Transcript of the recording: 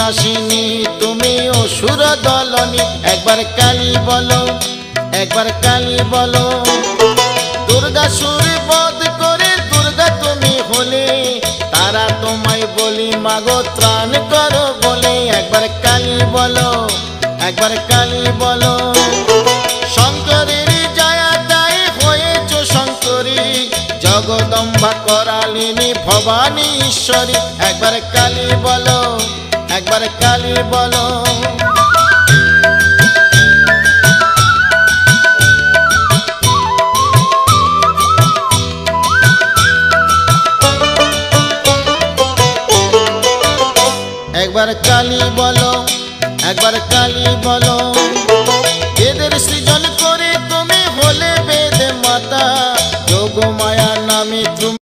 নাশিনী তুমি অসুর দলনী একবার কালী বলো একবার কালী বলো দুর্গাসুর বধ করে দুর্গা তুমি হলে তারা তোমায় বলি মাগো ত্রাণ করো বলে একবার কালী বলো একবার কালী বলো শঙ্করের জয়া দায় হয়েছ শঙ্করী জগদম্বা করালিনী ভবানী ঈশ্বরী একবার কালী বলো একবার কালী বলো একবার কালী বলো একবার কালী বলো